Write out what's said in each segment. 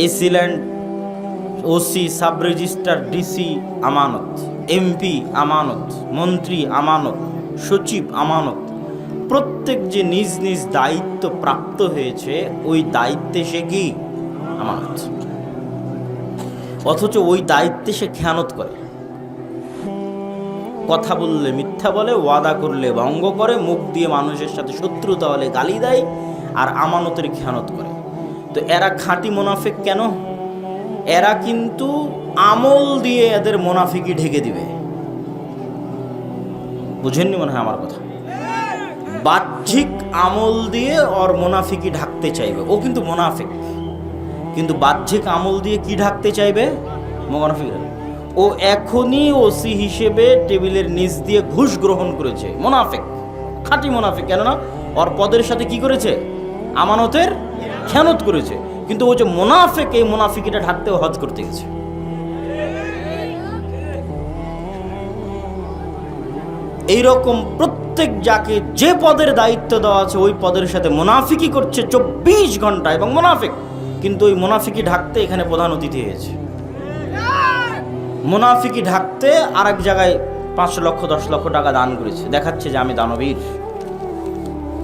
AC land, OC, sub registrar, DC আমানত, MP আমানত, মন্ত্রী আমানত, সচিব আমানত। প্রত্যেক যে নিজ নিজ দায়িত্ব প্রাপ্ত হয়েছে ওই দায়িত্বে সে কি আমানত, অথচ ওই দায়িত্বে সে খেয়ানত করে। কথা বললে মিথ্যা বলে, ওয়াদা করলে ভঙ্গ করে, মুখ দিয়ে মানুষের সাথে শত্রুতা হলে গালি দেয়, আর আমানতের খেয়ানত করে। তো এরা খাঁটি মুনাফিক কেন? এরা কিন্তু আমল দিয়ে এদের মুনাফিকি ঢেকে দিবে। বুঝেননি মনে হয় আমার কথা? বাহ্যিক আমল দিয়ে ওর মুনাফিকি ঢাকতে চাইবে, ও কিন্তু মুনাফিক, কিন্তু বাহ্যিক আমল দিয়ে কি ঢাকতে চাইবে? মুনাফিক। ও এখনই ওসি হিসেবে টেবিলের নিচ দিয়ে ঘুষ গ্রহণ করেছে, মুনাফিক, খাঁটি মুনাফিক। কেননা ওর পদের সাথে কি করেছে? আমানতের খেয়ানত করেছে। কিন্তু ও যে মুনাফিক, এই মুনাফিকিটা ঢাকতেও হজ করতে গেছে। এইরকম প্রত্যেক যাকে যে পদের দায়িত্ব দেওয়া আছে ওই পদের সাথে মুনাফিকি করছে 24 ঘন্টা, এবং মুনাফিক, কিন্তু ওই মুনাফিকি ঢাকতে এখানে প্রধান অতিথি হয়েছে। মুনাফিকি ঢাকতে আর এক জায়গায় 5 লক্ষ 10 লক্ষ টাকা দান করেছে, দেখাচ্ছে যে আমি দানবীর।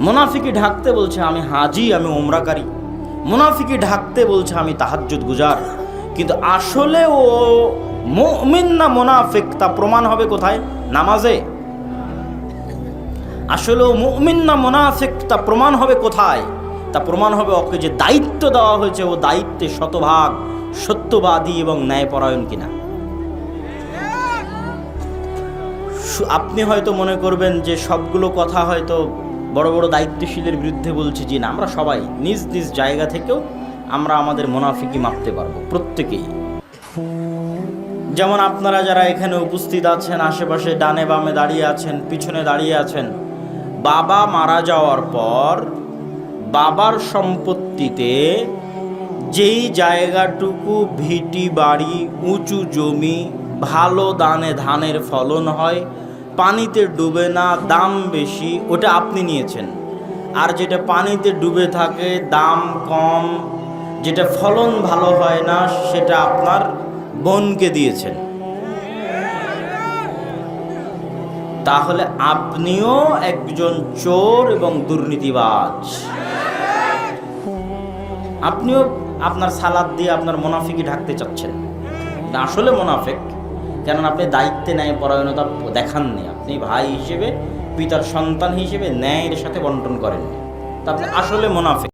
মুনাফিকি ঢাকতে বলছে আমি হাজি, আমি ওমরাকারী। মুনাফিকি ঢাকতে বলছে আমি তাহাজ্জুদ গুজার। কিন্তু আসলে ও মুমিন না মুনাফিক তা প্রমাণ হবে কোথায়? নামাজে। আসলে ও মুমিন না মুনাফিক তা প্রমাণ হবে কোথায়? তা প্রমাণ হবে ওকে যে দায়িত্ব দেওয়া হয়েছে ও দায়িত্বে শতভাগ সত্যবাদী এবং ন্যায়পরায়ণ কিনা। আপনি হয়তো মনে করবেন যে সবগুলো কথা হয়তো বড় বড় দায়িত্বশীলের বিরুদ্ধে বলছি। যে না, আমরা সবাই নিজ নিজ জায়গা থেকেও আমরা আমাদের মুনাফিকি মাপতে পারবো, প্রত্যেকেই। যেমন আপনারা যারা এখানে উপস্থিত আছেন, আশেপাশে ডানে বামে দাঁড়িয়ে আছেন, পিছনে দাঁড়িয়ে আছেন, বাবা মারা যাওয়ার পর বাবার সম্পত্তিতে যেই জায়গাটুকু ভিটি বাড়ি, উঁচু জমি, ভালো দানে ধানের ফলন হয়, পানিতে ডুবে না, দাম বেশি, ওটা আপনি নিয়েছেন। আর যেটা পানিতে ডুবে থাকে, দাম কম, যেটা ফলন ভালো হয় না, সেটা আপনার বোনকে দিয়েছেন। তাহলে আপনিও একজন চোর এবং দুর্নীতিবাজ। আপনিও আপনার সালাদ দিয়ে আপনার মুনাফিকি ঢাকতে চাচ্ছেন। আসলে মুনাফিক, কেননা আপনি দায়িত্বে ন্যায় পরায়ণতা দেখাননি। আপনি ভাই হিসেবে, পিতার সন্তান হিসেবে ন্যায়ের সাথে বন্টন করেননি। তা আপনি আসলে মুনাফিক।